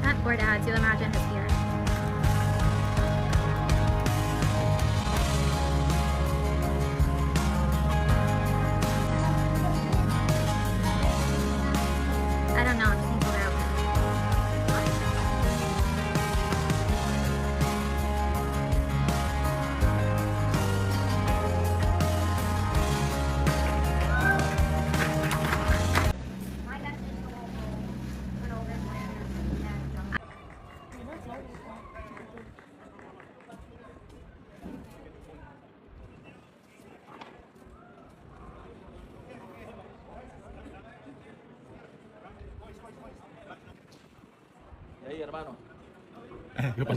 That board ads, you'll imagine is here. I don't know, just need to go. Y ahí, hermano. ¿Qué pasó?